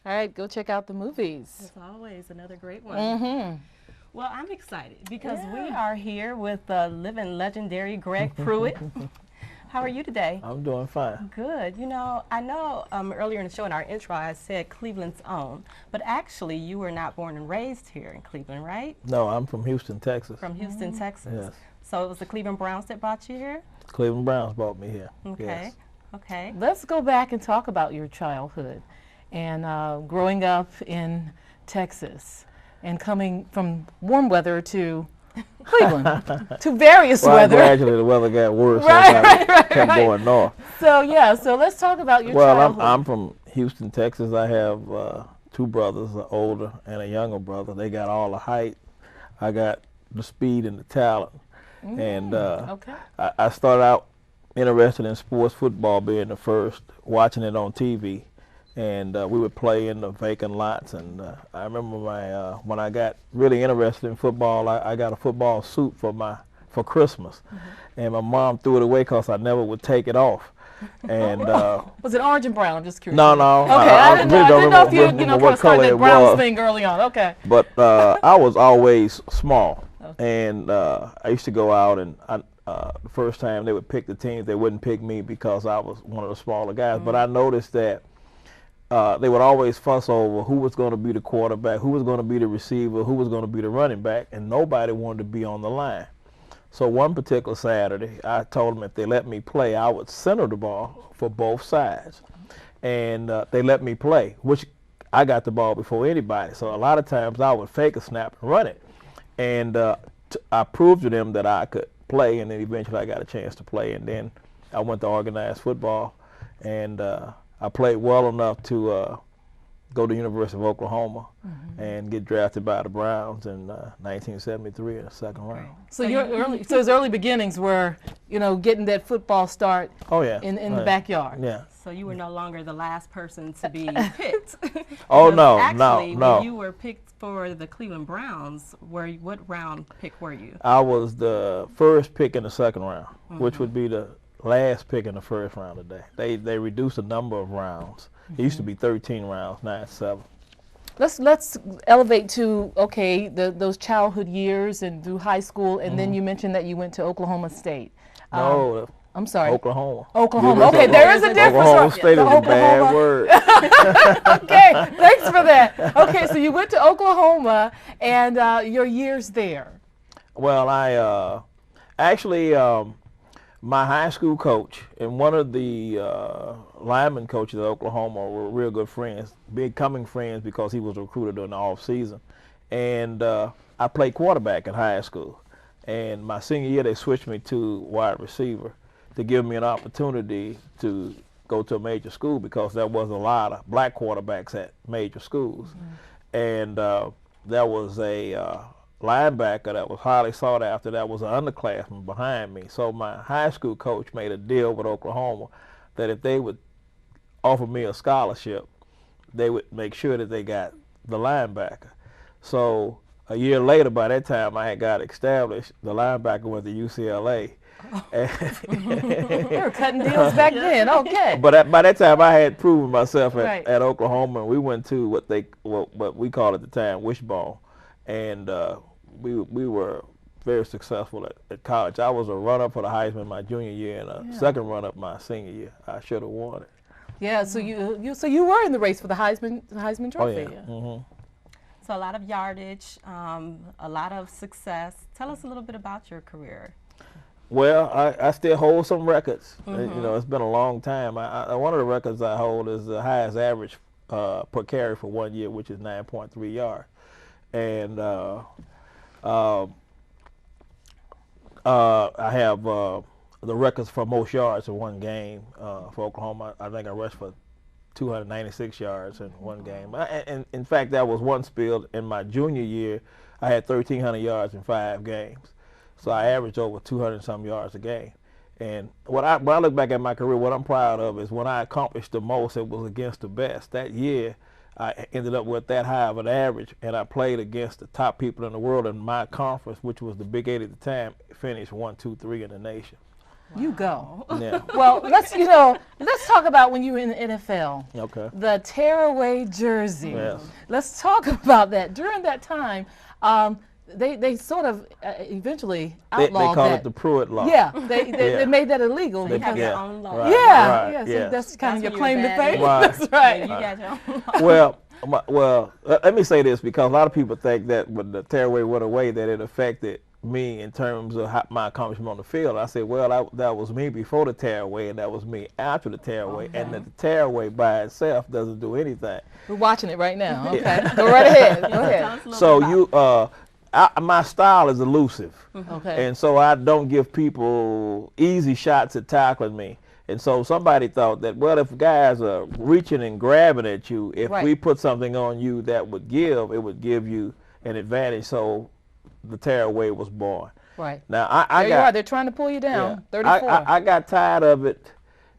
All right, go check out the movies. As always, another great one. Mm-hmm. Well, I'm excited because we Yeah. are here with the living legendary Greg Pruitt. How are you today? I'm doing fine. Good. You know, I know earlier in the show in our intro I said Cleveland's own, but actually you were not born and raised here in Cleveland, right? No, I'm from Houston, Texas. From Houston, Texas. Yes. So it was the Cleveland Browns that brought you here? Cleveland Browns brought me here. Okay. Yes. Okay. Let's go back and talk about your childhood and growing up in Texas and coming from warm weather to Cleveland, to various Well, weather. gradually the weather got worse Right, as right, I right, kept right. going north. So yeah, so let's talk about your Well, childhood. I'm from Houston, Texas. I have two brothers, an older and a younger brother. They got all the height. I got the speed and the talent. And okay. I started out interested in sports, football being the first, watching it on TV. And we would play in the vacant lots. And I remember when I got really interested in football, I got a football suit for Christmas. And my mom threw it away because I never would take it off. And Was it orange and brown? I'm just curious. no. Okay, I didn't know. I didn't know if you, remember what what started color that it Browns was. thing early on. Okay. But I was always small. Okay. And I used to go out and the first time they would pick the teams, they wouldn't pick me because I was one of the smaller guys. But I noticed that they would always fuss over who was going to be the quarterback, who was going to be the receiver, who was going to be the running back, and nobody wanted to be on the line. So one particular Saturday, I told them if they let me play, I would center the ball for both sides. And they let me play, which I got the ball before anybody. So a lot of times I would fake a snap and run it. And I proved to them that I could play, and then eventually I got a chance to play. And then I went to organized football, and I played well enough to go to the University of Oklahoma and get drafted by the Browns in 1973 in the second round. So his early beginnings were, getting that football start Oh yeah. in the backyard. Yeah. So you were no longer the last person to be picked. Oh Because no, actually, no. when you were picked for the Cleveland Browns, what round pick were you? I was the first pick in the second round, which would be the last pick in the first round today. They reduced the number of rounds. It used to be 13 rounds, now it's 7. Let's elevate to those childhood years and through high school, and then you mentioned that you went to Oklahoma State. No, I'm sorry. Oklahoma. Oklahoma. Okay, there is a difference. Oklahoma right? State is The a bad Oklahoma- word. Okay, thanks for that. Okay, so you went to Oklahoma and your years there. Well, I actually my high school coach and one of the lineman coaches at Oklahoma were real good friends, becoming friends because he was a recruiter during the off season. And I played quarterback in high school. And my senior year, they switched me to wide receiver to give me an opportunity to go to a major school because there was a lot of black quarterbacks at major schools. And there was a linebacker that was highly sought after that was an underclassman behind me. So my high school coach made a deal with Oklahoma that if they would offer me a scholarship, they would make sure that they got the linebacker. So a year later, by that time I had got established, the linebacker went to UCLA. They were cutting deals back then. Okay. But by that time, I had proven myself Right. at Oklahoma, and we went to what we called at the time wishbone, and we were very successful at college. I was a runner-up for the Heisman my junior year and a second run-up my senior year. I should have won it. Yeah. So you were in the race for the Heisman Trophy. Oh yeah. So a lot of yardage, a lot of success. Tell us a little bit about your career. Well, I still hold some records. It's been a long time. One of the records I hold is the highest average per carry for 1 year, which is 9.3 yards. And I have the records for most yards in one game for Oklahoma. I think I rushed for 296 yards in one game. And in fact, that was one spill in my junior year. I had 1,300 yards in 5 games. So I averaged over 200-some yards a game. And when I look back at my career, what I'm proud of is when I accomplished the most, it was against the best. That year, I ended up with that high of an average, and I played against the top people in the world in my conference, which was the Big 8 at the time, finished 1, 2, 3 in the nation. You go. Yeah. Well, let's talk about when you were in the NFL. Okay. The tearaway jersey. Yes. Let's talk about that. During that time, they sort of eventually They outlawed call that. it the Pruitt law. Yeah, they made that illegal. They have because- their Yeah. own law. Right. yeah, Right, yeah. So yes. that's kind of That's your when claim you're to bad. fame. Right. That's right. You got your own law. Well, let me say this, because a lot of people think that when the tearaway went away, that it affected me in terms of my accomplishment on the field. I said, well, that was me before the tearaway, and that was me after the tearaway, and that the tearaway by itself doesn't do anything. We're watching it right now. Okay, go right ahead. Go Tell ahead. us a little So bit about my style is elusive, Okay. and so I don't give people easy shots at tackling me. And so somebody thought that, well, if guys are reaching and grabbing at you, if Right. we put something on you that would give you an advantage. So the tearaway was born. Right. Now I There you got are. They're trying to pull you down. yeah, 34. I got tired of it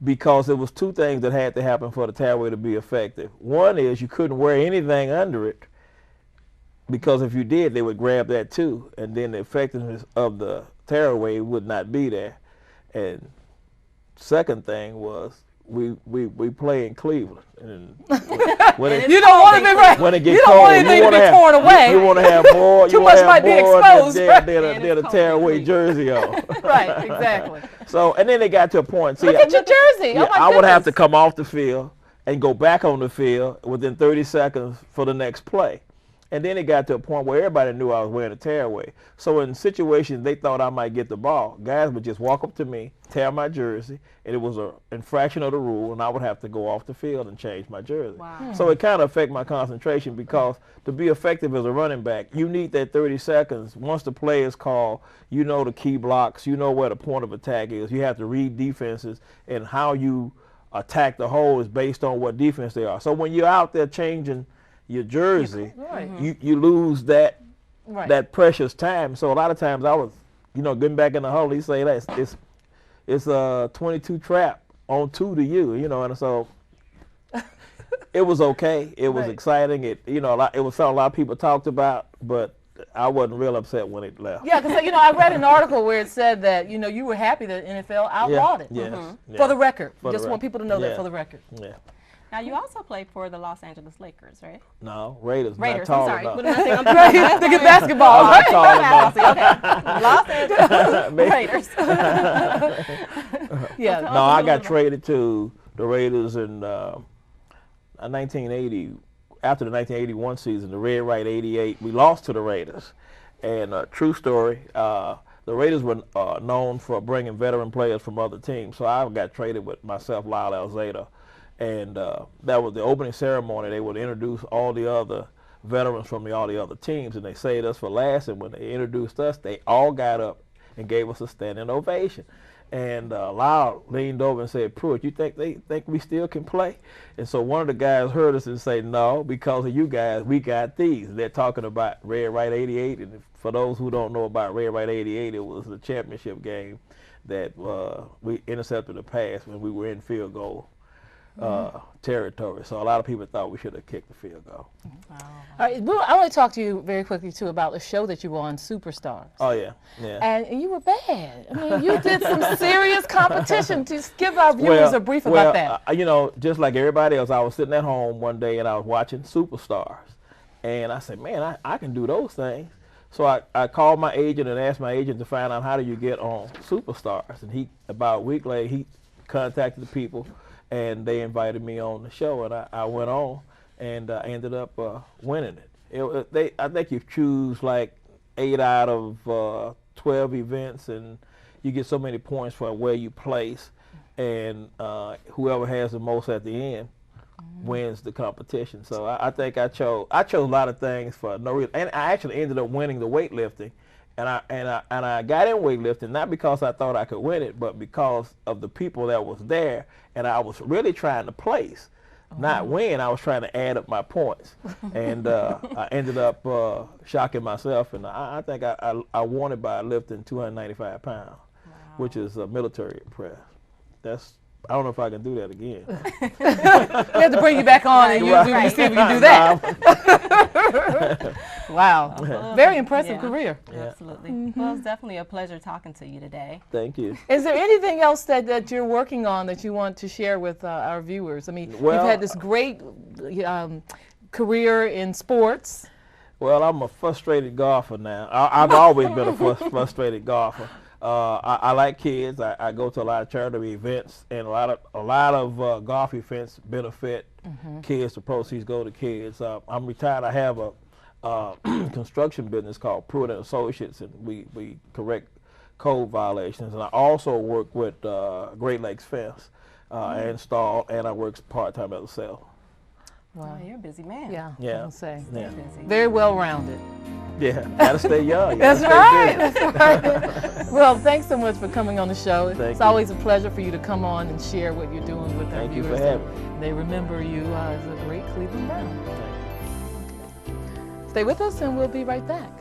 because it was two things that had to happen for the tearaway to be effective. One is you couldn't wear anything under it, because if you did, they would grab that too, and then the effectiveness of the tearaway would not be there. And second thing was we play in Cleveland, and when it, You don't want to be right. when it You gets don't cold, want anything to wanna be have, torn away. You want to have more. Too you wanna much have might be more exposed, than, right? than, And than a it's cold tearaway in jersey on. Right. Exactly. So, and then they got to a point. See, Look at your jersey. yeah, Oh my I would have to goodness. come off the field and go back on the field within 30 seconds for the next play. And then it got to a point where everybody knew I was wearing a tearaway. So in situations they thought I might get the ball, guys would just walk up to me, tear my jersey, and it was an infraction of the rule, and I would have to go off the field and change my jersey. Wow. So it kind of affected my concentration, because to be effective as a running back, you need that 30 seconds. Once the play is called, you know the key blocks, you know where the point of attack is. You have to read defenses, and how you attack the hole is based on what defense they are. So when you're out there changing your jersey, Right. you lose that Right. that precious time. So a lot of times I was, getting back in the huddle, he say that it's a 22 trap on 2 to you, and so it was okay. It was Right. exciting. It it was something a lot of people talked about, but I wasn't real upset when it left. Yeah, because I read an article where it said that you were happy that NFL outlawed it. Yes. Yeah. For the record, For the just want record. people to know that Yeah. for the record. Yeah. Now, you also played for the Los Angeles Lakers, right? No, Raiders. Raiders, Not I'm tall sorry. enough. What did I think? I'm Right, thinking basketball. Not Right? tall enough. Okay. Los Angeles Maybe. Raiders. Yeah. No, I got traded to the Raiders in 1980. After the 1981 season, the Red Right 88, we lost to the Raiders. And true story, the Raiders were known for bringing veteran players from other teams. So I got traded with myself, Lyle Alzado. And that was the opening ceremony. They would introduce all the other veterans from all the other teams, and they saved us for last. And when they introduced us, they all got up and gave us a standing ovation. And Lyle leaned over and said, "Pruitt, you think they think we still can play?" And so one of the guys heard us and say, "No, because of you guys, we got these." They're talking about Red Right 88. And for those who don't know about Red Right 88, it was a championship game that we intercepted a pass when we were in field goal territory. So a lot of people thought we should have kicked the field goal. All right, well, I want to talk to you very quickly too about the show that you were on, Superstars. Oh yeah, yeah. And you were bad. I mean, you did some serious competition. Just give our viewers a brief about that. Just like everybody else, I was sitting at home one day and I was watching Superstars, and I said, "Man, I can do those things." So I called my agent and asked my agent to find out how do you get on Superstars, and about a week later he contacted the people, and they invited me on the show, and I went on, and I ended up winning it. I think you choose like 8 out of 12 events, and you get so many points for where you place, and whoever has the most at the end wins the competition. So I think I chose a lot of things for no reason, and I actually ended up winning the weightlifting. And I got in weightlifting not because I thought I could win it, but because of the people that was there, and I was really trying to place, not win. I was trying to add up my points, and I ended up shocking myself, and I think I won it by lifting 295 pounds, which is a military press. I don't know if I can do that again. We have to bring you back on and you see if you can do that. Wow. Well, Very impressive yeah, career. Yeah. Absolutely. Well, it's definitely a pleasure talking to you today. Thank you. Is there anything else that you're working on that you want to share with our viewers? I mean, Well, you've had this great career in sports. Well, I'm a frustrated golfer now. I've always been a frustrated golfer. I like kids. I go to a lot of charitable events, and a lot of golf events benefit kids. The proceeds go to kids. I'm retired. I have a construction business called Pruitt and Associates, and we correct code violations. And I also work with Great Lakes Fence. I install, and I work part-time as a sales. Wow. Oh, you're a busy man. Yeah, Yeah. I would say. Yeah. Busy. Very well rounded. Yeah, gotta stay young. That's gotta right. stay busy. That's right. Well, thanks so much for coming on the show. Thank It's you. always a pleasure for you to come on and share what you're doing with our Thank you viewers. for having me. They remember you as a great Cleveland Brown. Thank you. Stay with us and we'll be right back.